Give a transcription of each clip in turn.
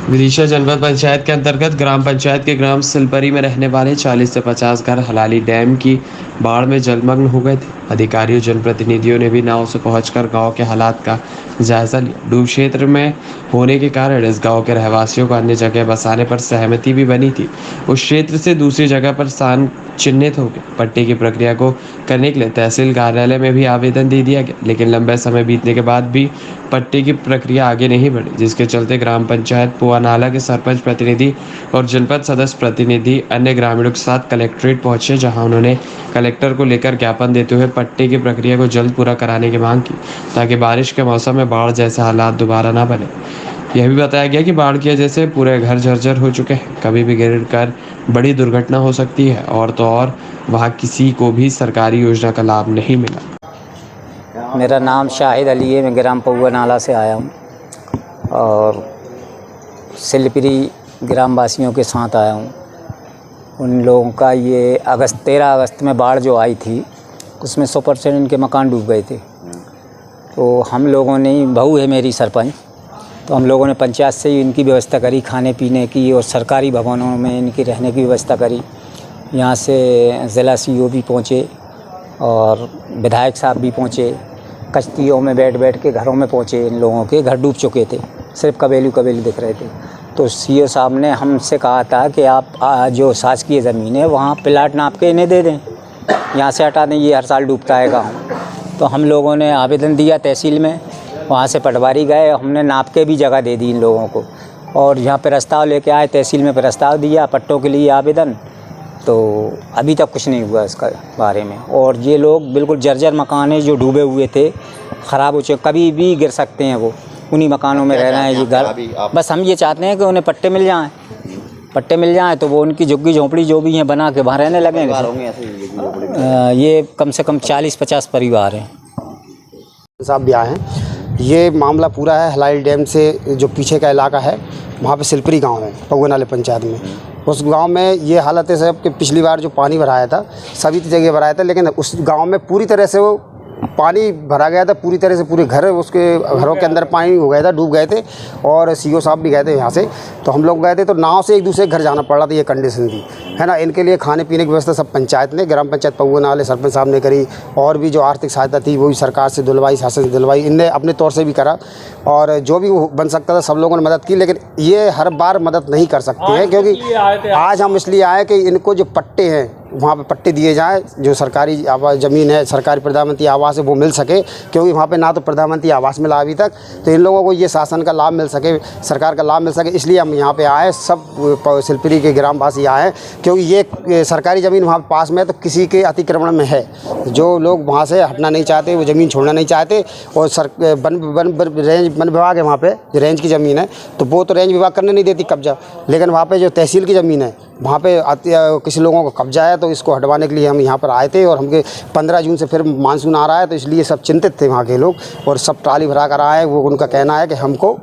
विदिशा जनपद पंचायत के अंतर्गत ग्राम पंचायत के ग्राम सिलपरी में रहने वाले 40 से 50 घर हलाली डैम की बाढ़ में जलमग्न हो गए थे। अधिकारियों जनप्रतिनिधियों ने भी नाव से पहुंचकर गांव के हालात का जायजा लिया। डूब क्षेत्र में होने के कारण इस गांव के रहवासियों को अन्य जगह बसाने पर सहमति भी बनी थी। उस क्षेत्र से दूसरी जगह पर स्थान चिन्हित हो गए। पट्टे की प्रक्रिया को करने के लिए तहसील कार्यालय में भी आवेदन दे दिया गया, लेकिन लंबे समय बीतने के बाद भी पट्टे की प्रक्रिया आगे नहीं बढ़ी, जिसके चलते ग्राम पंचायत पुआ नाला के सरपंच प्रतिनिधि और जनपद सदस्य प्रतिनिधि अन्य ग्रामीणों के साथ कलेक्ट्रेट पहुंचे, जहां उन्होंने कलेक्टर को लेकर ज्ञापन देते हुए पट्टे की प्रक्रिया को जल्द पूरा कराने की मांग की, ताकि बारिश के मौसम में बाढ़ जैसे हालात दोबारा ना बने। यह भी बताया गया कि बाढ़ की वजह से पूरे घर जर्जर हो चुके हैं, कभी भी गिरकर बड़ी दुर्घटना हो सकती है, और तो और वहाँ किसी को भी सरकारी योजना का लाभ नहीं मिला। मेरा नाम शाहिद अली है। मैं ग्राम पौआ नाला से आया हूँ और सिलपरी ग्राम वासियों के साथ आया हूँ। उन लोगों का ये 13 अगस्त में बाढ़ जो आई थी उसमें 100% इनके मकान डूब गए थे। तो हम लोगों ने, बहू है मेरी सरपंच, तो हम लोगों ने पंचायत से ही इनकी व्यवस्था करी, खाने पीने की, और सरकारी भवनों में इनकी रहने की व्यवस्था करी। यहाँ से ज़िला सीओ भी पहुँचे और विधायक साहब भी पहुँचे। कश्तियों में बैठ के घरों में पहुँचे। इन लोगों के घर डूब चुके थे, सिर्फ कबेलू दिख रहे थे। तो सीओ साहब ने हमसे कहा था कि आप जो शासकीय ज़मीन है वहाँ प्लाट नाप के इन्हें दे दें, यहाँ से हटा दें, ये हर साल डूबता है गाँव। तो हम लोगों ने आवेदन दिया तहसील में, वहाँ से पटवारी गए, हमने नाप के भी जगह दे दी इन लोगों को, और यहाँ पे प्रस्ताव लेके आए, तहसील में प्रस्ताव दिया पट्टों के लिए आवेदन। तो अभी तक कुछ नहीं हुआ इसका बारे में। और ये लोग बिल्कुल जर्जर मकान है जो डूबे हुए थे, ख़राब हो चुके, कभी भी गिर सकते हैं वो, उन्हीं मकानों में रह रहे हैं ये घर। बस हम ये चाहते हैं कि उन्हें पट्टे मिल जाएं, पट्टे मिल जाएं तो वो उनकी झुग्गी झोंपड़ी जो भी हैं बना के वहाँ रहने लगेंगे। ये कम से कम 40-50 परिवार हैं। साहब भी आए हैं। ये मामला पूरा है हलाली डैम से जो पीछे का इलाका है, वहाँ पे सिलपरी गांव है पौआ नाले पंचायत में। उस गांव में ये हालत है सब कि पिछली बार जो पानी भराया था सभी जगह भराया था, लेकिन उस गांव में पूरी तरह से वो पानी भरा गया था, पूरी तरह से पूरे घर, उसके घरों के अंदर पानी हो गया था, डूब गए थे। और सीओ साहब भी गए थे यहाँ से, तो हम लोग गए थे, तो नाव से एक दूसरे के घर जाना पड़ रहा था। ये कंडीशन थी, है ना। इनके लिए खाने पीने की व्यवस्था सब पंचायत ने, ग्राम पंचायत पौआ नाले सरपंच साहब ने करी, और भी जो आर्थिक सहायता थी वो भी सरकार से दिलवाई, शासन से दिलवाई, इनने अपने तौर से भी करा, और जो भी बन सकता था सब लोगों ने मदद की। लेकिन ये हर बार मदद नहीं कर सकते हैं, क्योंकि आज हम इसलिए आए कि इनको जो पट्टे हैं वहाँ पे पट्टे दिए जाएँ, जो सरकारी ज़मीन है, सरकारी प्रधानमंत्री आवास है, वो मिल सके, क्योंकि वहाँ पे ना तो प्रधानमंत्री आवास मिला अभी तक। तो इन लोगों को ये शासन का लाभ मिल सके, सरकार का लाभ मिल सके, इसलिए हम यहाँ पे आए। सब सिलपरी के ग्रामवासी आए, क्योंकि ये सरकारी ज़मीन वहाँ पास में है, तो किसी के अतिक्रमण में है। जो लोग वहाँ से हटना नहीं चाहते, वो ज़मीन छोड़ना नहीं चाहते, और वन विभाग है वहाँ पे, रेंज की ज़मीन है, तो वो तो रेंज विभाग करने नहीं देती कब्जा। लेकिन वहाँ पे जो तहसील की ज़मीन है वहाँ पे किसी लोगों को कब्जा है, तो इसको हटवाने के लिए हम यहाँ पर आए थे। और हमके 15 जून से फिर मानसून आ रहा है, तो इसलिए सब चिंतित थे वहाँ के लोग, और सब ट्राली भरा कर आए। वो उनका कहना है कि हमको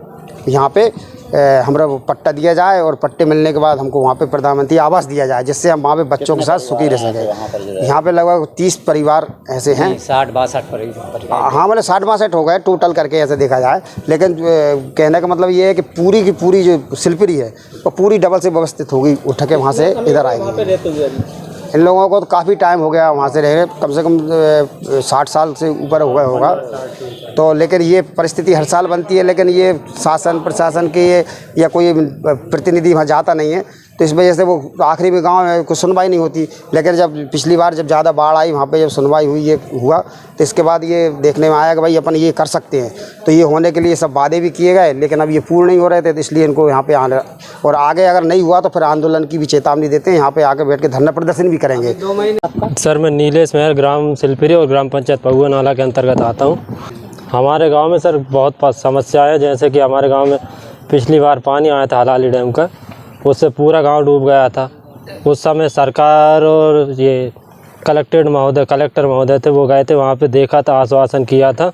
यहाँ पे हमारा पट्टा दिया जाए, और पट्टे मिलने के बाद हमको वहाँ पे प्रधानमंत्री आवास दिया जाए, जिससे हम वहाँ पे बच्चों के साथ सुखी रह सकें। यहाँ पे लगभग 30 परिवार ऐसे हैं, 60-62 परिवार। हाँ, मतलब 60-62 हो गए टोटल करके ऐसे देखा जाए। लेकिन कहने का मतलब ये है कि पूरी की पूरी जो सिलपरी है वो पूरी डबल से व्यवस्थित होगी, उठ के वहाँ से इधर आएगी। इन लोगों को तो काफ़ी टाइम हो गया वहाँ से रह रहे, कम से कम 60 साल से ऊपर हुआ होगा। तो लेकिन ये परिस्थिति हर साल बनती है, लेकिन ये शासन प्रशासन के या कोई प्रतिनिधि वहाँ जाता नहीं है, तो इस वजह से वो आखिरी में गांव में कुछ सुनवाई नहीं होती। लेकिन जब पिछली बार जब ज़्यादा बाढ़ आई वहाँ पे जब सुनवाई हुई, ये हुआ, तो इसके बाद ये देखने में आया कि भाई अपन ये कर सकते हैं। तो ये होने के लिए सब वादे भी किए गए, लेकिन अब ये पूर्ण नहीं हो रहे थे, तो इसलिए इनको यहाँ पे आना, और आगे अगर नहीं हुआ तो फिर आंदोलन की भी चेतावनी देते हैं। यहाँ पे आके बैठ के धरना प्रदर्शन भी करेंगे। सर, मैं नीलेश महर ग्राम सिलपरी और ग्राम पंचायत पौआ नाला के अंतर्गत आता हूँ। हमारे गाँव में सर बहुत समस्या है, जैसे कि हमारे गाँव में पिछली बार पानी आया था हलाली डैम का, उससे पूरा गांव डूब गया था। उस समय सरकार और ये कलेक्टर महोदय थे, वो गए थे वहाँ पे, देखा था, आश्वासन किया था,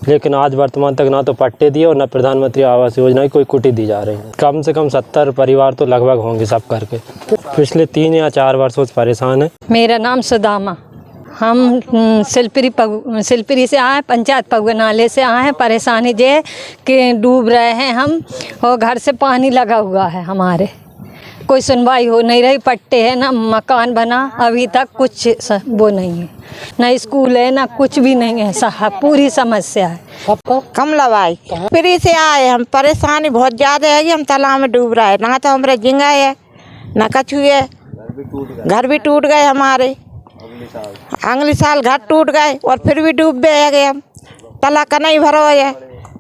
लेकिन आज वर्तमान तक ना तो पट्टे दिए और ना प्रधानमंत्री आवास योजना की कोई कुटी दी जा रही है। कम से कम 70 परिवार तो लगभग होंगे सब करके। पिछले 3 या 4 वर्षों से परेशान है। मेरा नाम सुदामा। हम सिलपरी से आए, पंचायत पगुआ नाले से आए हैं। परेशानी ये कि डूब रहे हैं हम और घर से पानी लगा हुआ है हमारे। कोई सुनवाई हो नहीं रही, पट्टे है ना मकान बना, अभी तक कुछ वो नहीं है, ना स्कूल है ना कुछ भी नहीं है। साहब पूरी समस्या है। कमलाबाई फ्री से आए हम, परेशानी बहुत ज़्यादा है कि हम तालाब में डूब रहा है, ना तो हमारे झींगा है ना कछु है, घर भी टूट गए हमारे, अगले साल घर टूट गए और फिर भी डूब गए हम, तालाब का नहीं भरो है।